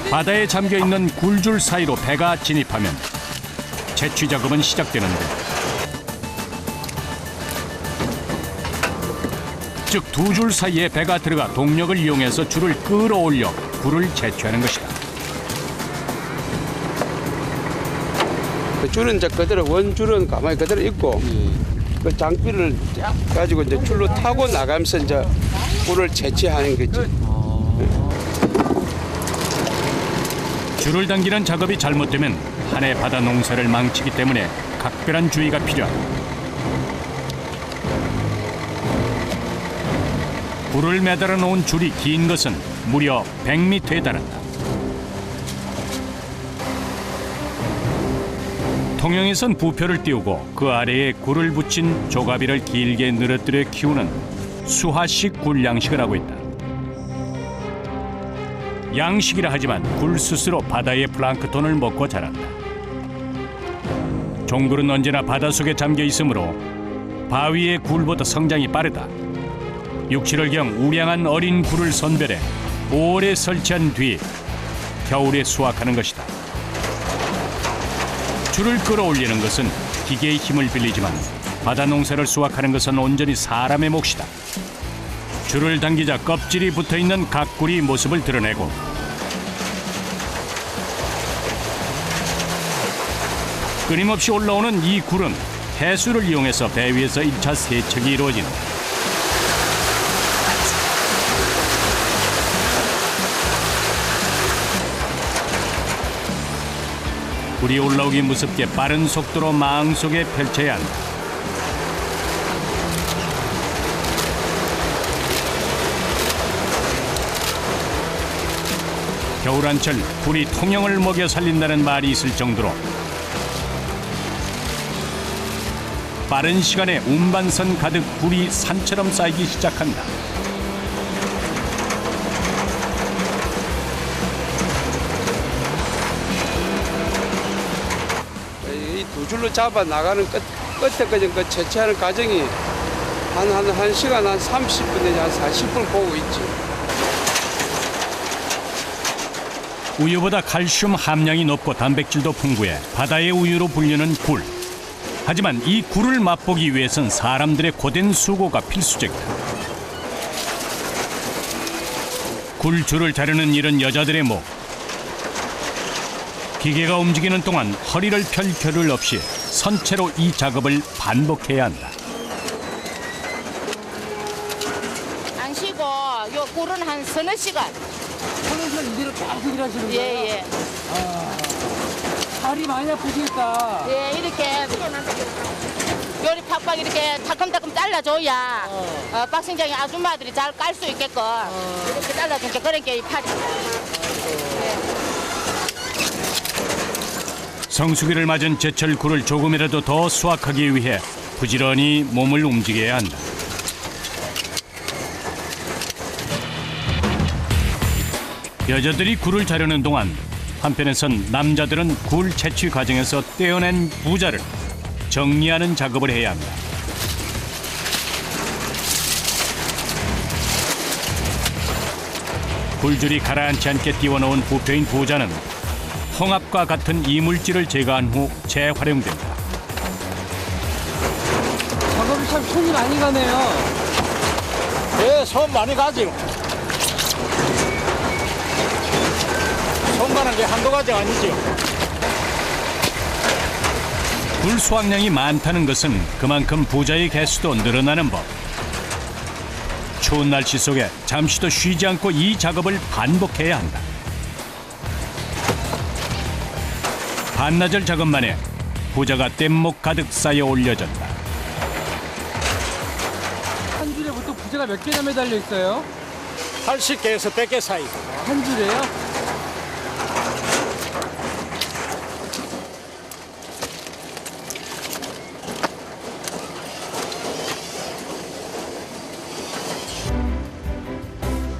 바다에 잠겨있는 굴줄 사이로 배가 진입하면 채취 작업은 시작되는데, 즉 두 줄 사이에 배가 들어가 동력을 이용해서 줄을 끌어올려 굴을 채취하는 것이다. 그 줄은 이제 그대로 원줄은 가만히 그대로 있고 그 장비를 쫙 가지고 이제 줄로 타고 나가면서 이제 굴을 채취하는 거지. 줄을 당기는 작업이 잘못되면 한 해 바다 농사를 망치기 때문에 각별한 주의가 필요하다. 굴을 매달아 놓은 줄이 긴 것은 무려 100m에 달한다. 통영에선 부표를 띄우고 그 아래에 굴을 붙인 조가비를 길게 늘어뜨려 키우는 수하식 굴 양식을 하고 있다. 양식이라 하지만 굴 스스로 바다의 플랑크톤을 먹고 자란다. 종굴은 언제나 바닷속에 잠겨 있으므로 바위의 굴보다 성장이 빠르다. 6, 7월경 우량한 어린 굴을 선별해 오래 설치한 뒤 겨울에 수확하는 것이다. 줄을 끌어올리는 것은 기계의 힘을 빌리지만 바다 농사를 수확하는 것은 온전히 사람의 몫이다. 줄을 당기자 껍질이 붙어있는 각 굴이 모습을 드러내고 끊임없이 올라오는 이 굴은 해수를 이용해서 배 위에서 1차 세척이 이루어진다. 굴이 올라오기 무섭게 빠른 속도로 망 속에 펼쳐야 한다. 겨울한철 굴이 통영을 먹여 살린다는 말이 있을 정도로 빠른 시간에 운반선 가득 굴이 산처럼 쌓이기 시작한다. 이 두 줄로 잡아 나가는 끝에까지 그 채취하는 과정이 한 시간 한 30분 내지 한 40분 보고 있지. 우유보다 칼슘 함량이 높고 단백질도 풍부해 바다의 우유로 불리는 굴. 하지만 이 굴을 맛보기 위해선 사람들의 고된 수고가 필수적이다. 굴줄을 자르는 일은 여자들의 목. 기계가 움직이는 동안 허리를 펼 겨를 없이 선체로 이 작업을 반복해야 한다. 안 쉬고 요 굴은 한 서너 시간. 서너 시간 이대로 계속 일하시는 거예요? 예. 다리 많이 아프시겠다. 예, 이렇게 요리 팍팍 이렇게 타끔타끔 잘라줘야 박싱장의 아줌마들이 잘 깔 수 있게끔 이렇게 잘라주니까 그런 게 이 팔이. 성수기를 맞은 제철 굴을 조금이라도 더 수확하기 위해 부지런히 몸을 움직여야 한다. 여자들이 굴을 자르는 동안 한편에선 남자들은 굴 채취 과정에서 떼어낸 부자를 정리하는 작업을 해야 한다. 굴줄이 가라앉지 않게 띄워놓은 부표인 부자는 홍합과 같은 이물질을 제거한 후 재활용된다. 작업이 참 손이 많이 가네요. 네, 손 많이 가지요. 손 가는 게 한두 가지가 아니죠. 굴 수확량이 많다는 것은 그만큼 부자의 개수도 늘어나는 법. 추운 날씨 속에 잠시도 쉬지 않고 이 작업을 반복해야 한다. 반나절 작업 만에 부자가 뗏목 가득 쌓여 올려졌다. 한 줄에 보통 부재가 몇 개나 매달려 있어요? 80개에서 100개 사이. 한 줄에요?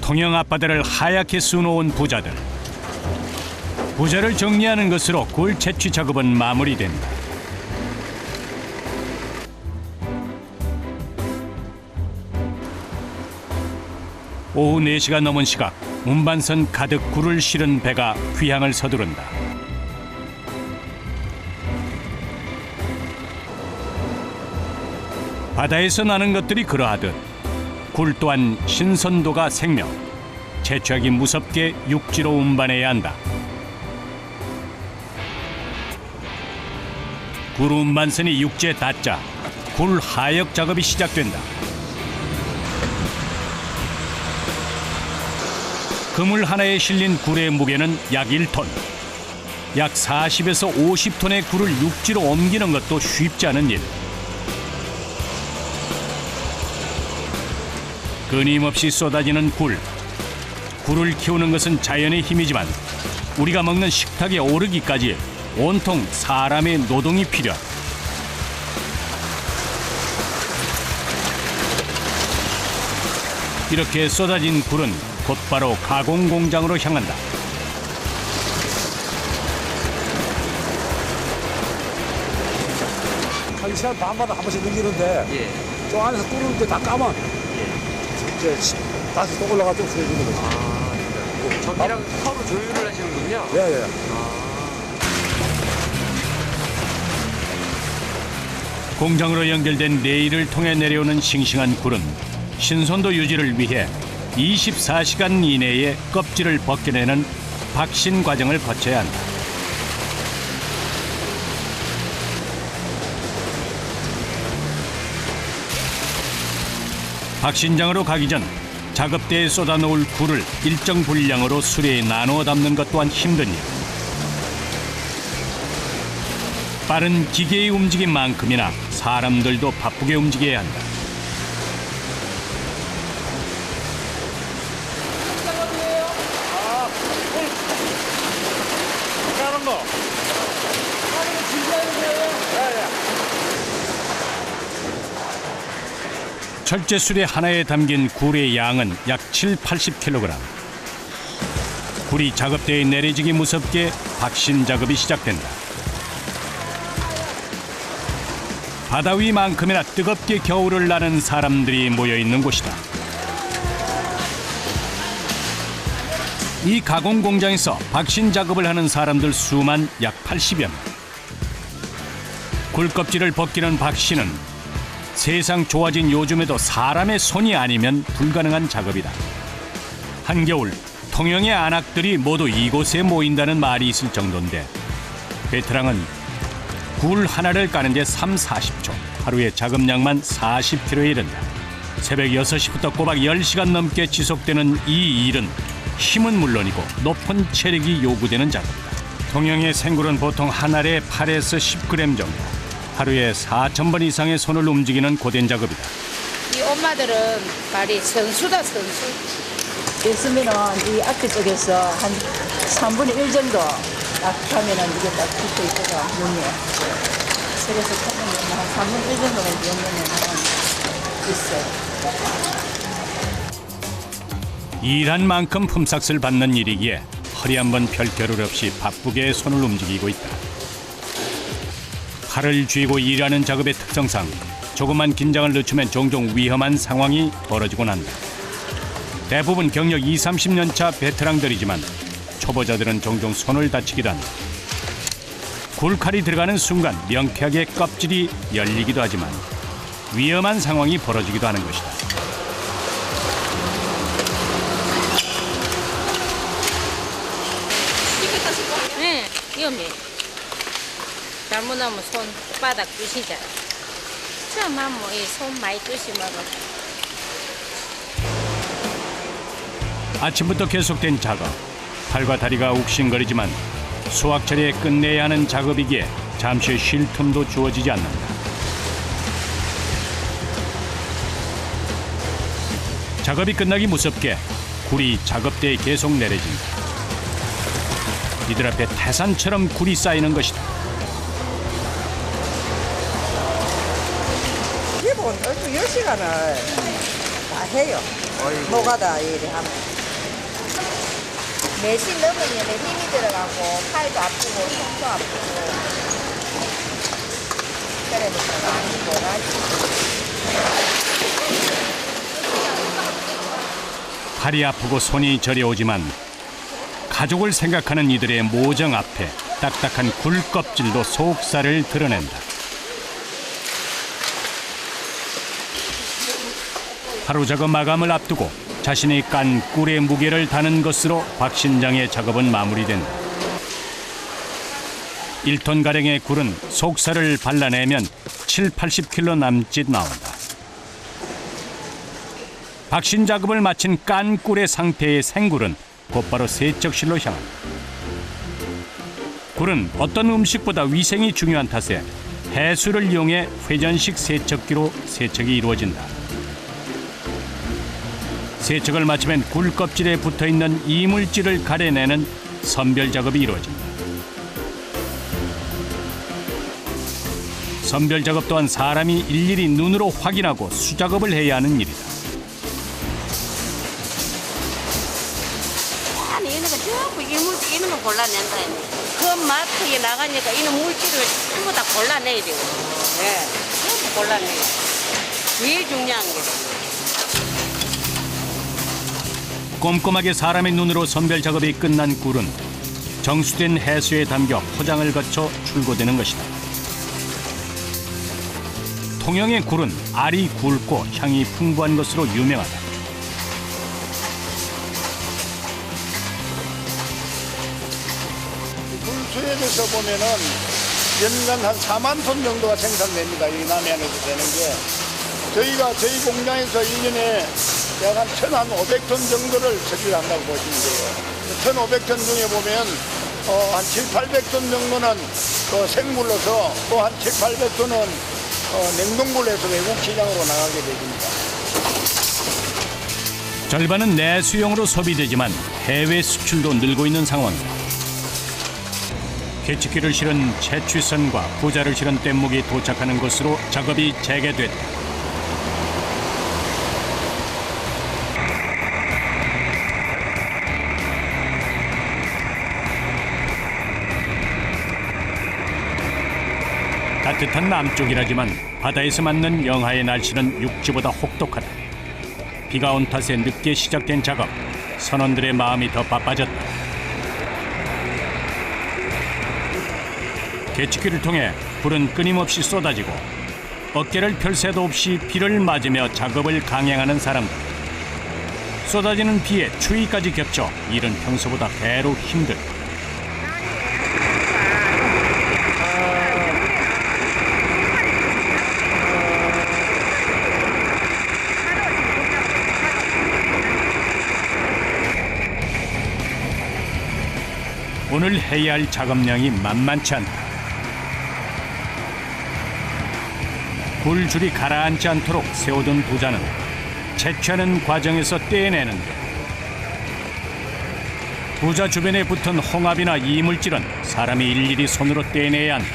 통영 앞바다를 하얗게 수놓은 부자들. 부자를 정리하는 것으로 굴 채취 작업은 마무리된다. 오후 4시가 넘은 시각 운반선 가득 굴을 실은 배가 귀향을 서두른다. 바다에서 나는 것들이 그러하듯 굴 또한 신선도가 생명, 채취하기 무섭게 육지로 운반해야 한다. 굴 운반선이 육지에 닿자 굴 하역 작업이 시작된다. 그물 하나에 실린 굴의 무게는 약 1톤. 약 40에서 50톤의 굴을 육지로 옮기는 것도 쉽지 않은 일. 끊임없이 쏟아지는 굴. 굴을 키우는 것은 자연의 힘이지만 우리가 먹는 식탁에 오르기까지 온통 사람의 노동이 필요하다. 이렇게 쏟아진 굴은 곧바로 가공 공장으로 향한다. 한 시간 반마다 한 번씩 넘기는데 저 안에서 뚫을 때 다 까면 이제 다시 또 올라가지고 수해주는 거지. 저기랑 서로 조율을 하시는군요. 예. 공장으로 연결된 레일을 통해 내려오는 싱싱한 굴은 신선도 유지를 위해 24시간 이내에 껍질을 벗겨내는 박신 과정을 거쳐야 한다. 박신장으로 가기 전 작업대에 쏟아놓을 굴을 일정 분량으로 수레에 나누어 담는 것 또한 힘든 일. 빠른 기계의 움직임만큼이나 사람들도 바쁘게 움직여야 한다. 까는 거. 철제수레 하나에 담긴 굴의 양은 약 80kg. 굴이 작업대에 내려지기 무섭게 박신 작업이 시작된다. 바다 위만큼이나 뜨겁게 겨울을 나는 사람들이 모여있는 곳이다. 이 가공 공장에서 박신 작업을 하는 사람들 수만 약 80여 명. 굴껍질을 벗기는 박신은 세상 좋아진 요즘에도 사람의 손이 아니면 불가능한 작업이다. 한겨울 통영의 안악들이 모두 이곳에 모인다는 말이 있을 정도인데 베테랑은 굴 하나를 까는데 30-40초, 하루에 작업량만 40kg에 이른다. 새벽 6시부터 꼬박 10시간 넘게 지속되는 이 일은 힘은 물론이고 높은 체력이 요구되는 작업이다. 통영의 생굴은 보통 한 알에 8에서 10g 정도. 하루에 4,000번 이상의 손을 움직이는 고된 작업이다. 이 엄마들은 말이 선수다, 선수. 있으면은 이 앞에 쪽에서 한 3분의 1 정도 딱 하면은 이게 딱 붙어 있거든, 용에. 그래서 타면 한 3분의 1 정도는 용면은 있어요. 일한 만큼 품삯을 받는 일이기에 허리 한번 펼 겨를 없이 바쁘게 손을 움직이고 있다. 팔을 쥐고 일하는 작업의 특성상 조금만 긴장을 늦추면 종종 위험한 상황이 벌어지곤 한다. 대부분 경력 20-30년 차 베테랑들이지만 초보자들은 종종 손을 다치기도 한다. 굴칼이 들어가는 순간 명쾌하게 껍질이 열리기도 하지만 위험한 상황이 벌어지기도 하는 것이다. 네, 위험해. 잘못하면 손바닥 부시잖아. 처음 하면 손 많이 부시면 아침부터 계속된 작업. 팔과 다리가 욱신거리지만 수확철에 끝내야 하는 작업이기에 잠시 쉴 틈도 주어지지 않는다. 작업이 끝나기 무섭게 굴이 작업대에 계속 내려진다. 이들 앞에 태산처럼 굴이 쌓이는 것이다. 기본 12시간을 다 해요. 노가다 일을 하면. 4시 넘으면 힘이 들어가고 팔도 아프고 손도 아프고 그러니까 많이 놀아지. 팔이 아프고 손이 저려오지만 가족을 생각하는 이들의 모정 앞에 딱딱한 굴 껍질도 속살을 드러낸다. 하루 작업 마감을 앞두고 자신이 깐 꿀의 무게를 다는 것으로 박신장의 작업은 마무리된다. 1톤가량의 굴은 속살을 발라내면 7-80kg 남짓 나온다. 박신 작업을 마친 깐 꿀의 상태의 생굴은 곧바로 세척실로 향한다. 굴은 어떤 음식보다 위생이 중요한 탓에 해수를 이용해 회전식 세척기로 세척이 이루어진다. 세척을 마치면 굴 껍질에 붙어있는 이물질을 가려내는 선별 작업이 이루어진다. 선별 작업 또한 사람이 일일이 눈으로 확인하고 수작업을 해야 하는 일이다. 아니 이런 거 전부 이물질 이런 거 골라낸다. 그 마트에 나가니까 이런 물질을 전부 다 골라내야 돼요. 네, 전부 골라내요. 제일 중요한 게. 꼼꼼하게 사람의 눈으로 선별 작업이 끝난 굴은 정수된 해수에 담겨 포장을 거쳐 출고되는 것이다. 통영의 굴은 알이 굵고 향이 풍부한 것으로 유명하다. 굴수에서 보면은 연간 한 4만 톤 정도가 생산됩니다. 이 남해안에서 되는 게. 저희가 저희 공장에서 1년에 약 한 1,500톤 정도를 처리를 한다고 보시면 돼요. 1,500톤 중에 보면 한 700-800톤 정도는 생물로서 또 한 700-800톤은 냉동물로 해서 외국 시장으로 나가게 됩니다. 절반은 내수용으로 소비되지만 해외 수출도 늘고 있는 상황이다. 개치기를 실은 채취선과 부자를 실은 뗏목이 도착하는 곳으로 작업이 재개됐다. 따뜻한 남쪽이라지만 바다에서 맞는 영하의 날씨는 육지보다 혹독하다. 비가 온 탓에 늦게 시작된 작업, 선원들의 마음이 더 바빠졌다. 개치기를 통해 불은 끊임없이 쏟아지고 어깨를 펼 새도 없이 비를 맞으며 작업을 강행하는 사람들. 쏟아지는 비에 추위까지 겹쳐 일은 평소보다 배로 힘들다. 오늘 해야 할 작업량이 만만치 않다. 굴줄이 가라앉지 않도록 세워둔 부자는 채취하는 과정에서 떼내는데 부자 주변에 붙은 홍합이나 이물질은 사람이 일일이 손으로 떼내야 한다.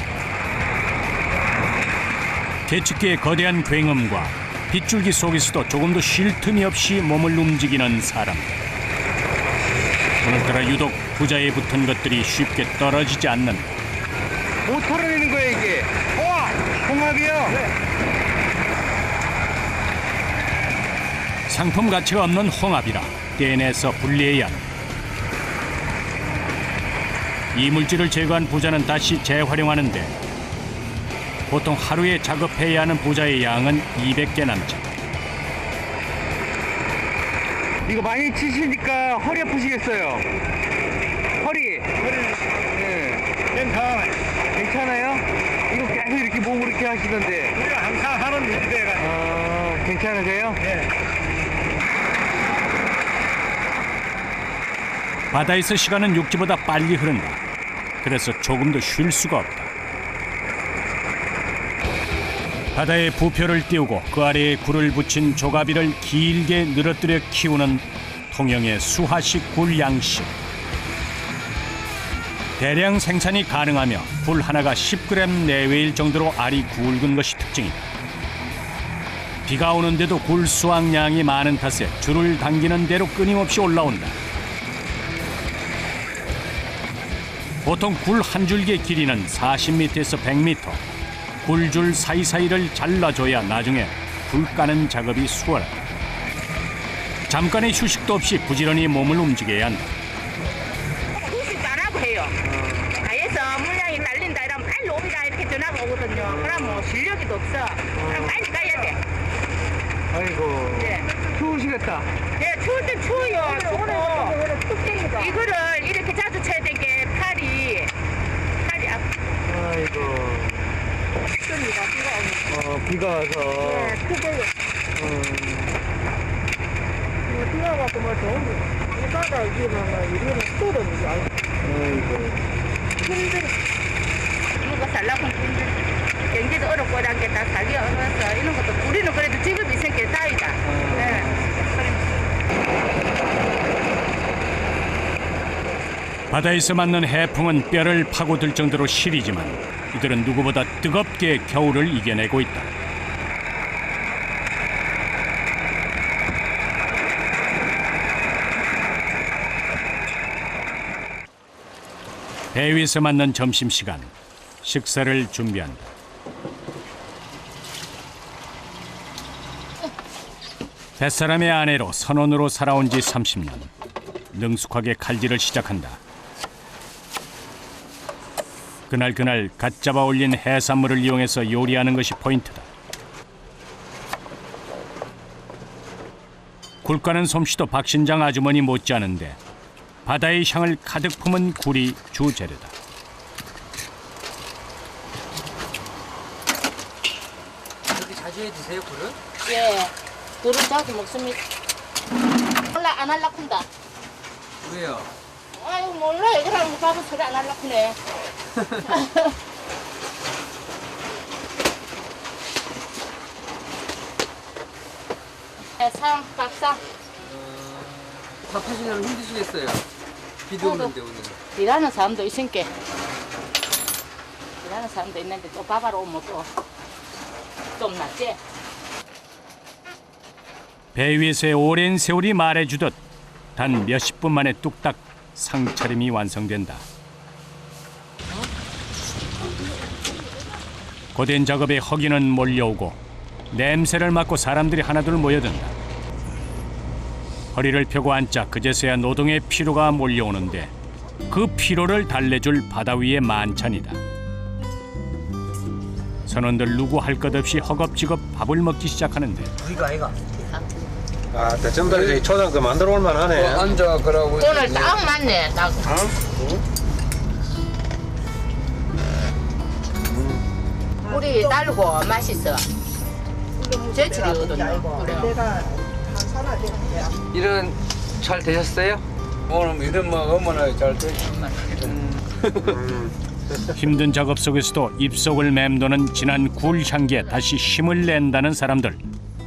개치기의 거대한 굉음과 빗줄기 속에서도 조금도 쉴 틈이 없이 몸을 움직이는 사람들. 오늘따라 유독 부자에 붙은 것들이 쉽게 떨어지지 않는다. 뭐 털어내는 거야 이게? 홍합이요? 네. 상품 가치가 없는 홍합이라 떼내서 분리해야 한다. 이물질을 제거한 부자는 다시 재활용하는데 보통 하루에 작업해야 하는 부자의 양은 200개 남짓. 이거 많이 치시니까 허리 아프시겠어요? 허리. 네. 괜찮아요? 이거 계속 이렇게 몸으로 이렇게 하시던데. 우리가 항상 하는 일인데. 괜찮으세요? 네. 바다에서 시간은 육지보다 빨리 흐른다. 그래서 조금도 쉴 수가 없다. 바다에 부표를 띄우고 그 아래에 굴을 붙인 조가비를 길게 늘어뜨려 키우는 통영의 수하식 굴 양식. 대량 생산이 가능하며 굴 하나가 10g 내외일 정도로 알이 굵은 것이 특징이다. 비가 오는데도 굴 수확량이 많은 탓에 줄을 당기는 대로 끊임없이 올라온다. 보통 굴 한 줄기의 길이는 40m에서 100m. 굴줄 사이사이를 잘라줘야 나중에 굴 까는 작업이 수월하다. 잠깐의 휴식도 없이 부지런히 몸을 움직여야 한다. 휴식도 안 하고 해요. 가에서 물량이 딸린다 이러면 빨리 옵니다 이렇게 전화가 오거든요. 그럼 뭐 실력이도 없어. 그럼 빨리 가야 돼. 아이고. 네. 추우시겠다. 네, 추울 땐 추워요. 춥고 이거를 이렇게 자주 쳐야 된 게 팔이 아파. 아이고. 비가 와서. 네, 크고요. 비가 와서 뭐 좋은 거. 비가다 이게 뭐 이거는 쏟아는 게 아니고. 힘들어. 이거 살라고 힘들어. 경기도 어렵고 이런 게 다 살기 어려워서 이런 것도 우리는 그래도 직업이 있으니까 다이다. 네. 바다에서 맞는 해풍은 뼈를 파고들 정도로 시리지만 이들은 누구보다 뜨겁게 겨울을 이겨내고 있다. 배 위에서 맞는 점심시간, 식사를 준비한다. 뱃사람의 아내로 선원으로 살아온 지 30년. 능숙하게 칼질을 시작한다. 그날 갓 잡아 올린 해산물을 이용해서 요리하는 것이 포인트다. 굴 까는 솜씨도 박신장 아주머니 못지않은데 바다의 향을 가득 품은 굴이 주재료다. 그렇게 자주 해 드세요, 굴은? 예, 굴은 자주 먹습니다. 몰라 안 할라 큰다. 왜요? 아유 몰라 이거랑 밥은 소리 안 할라 크네. 상 밥상 밥 하시려면 힘드시겠어요. 비도 오는데 오늘. 일하는 사람도 있으니까 일하는 사람도 있는데 또 밥하러 오면 또 좀 낫지. 배 위에서의 오랜 세월이 말해주듯 단 몇십 분 만에 뚝딱 상차림이 완성된다. 고된 작업에 허기는 몰려오고 냄새를 맡고 사람들이 하나둘 모여든다. 허리를 펴고 앉자 그제서야 노동의 피로가 몰려오는데 그 피로를 달래줄 바다 위의 만찬이다. 선원들 누구 할 것 없이 허겁지겁 밥을 먹기 시작하는데 우리가 아이가. 아, 대청달 이제 초장도 만들어 올 만하네. 앉아 그러고 오늘 딱 맞네 딱. 꿀이 달고 맛있어. 제철이거든요. 일은 잘 되셨어요? 오늘 이런 뭐 어머나 잘 돼. 힘든 작업 속에서도 입속을 맴도는 진한 굴 향기에 다시 힘을 낸다는 사람들.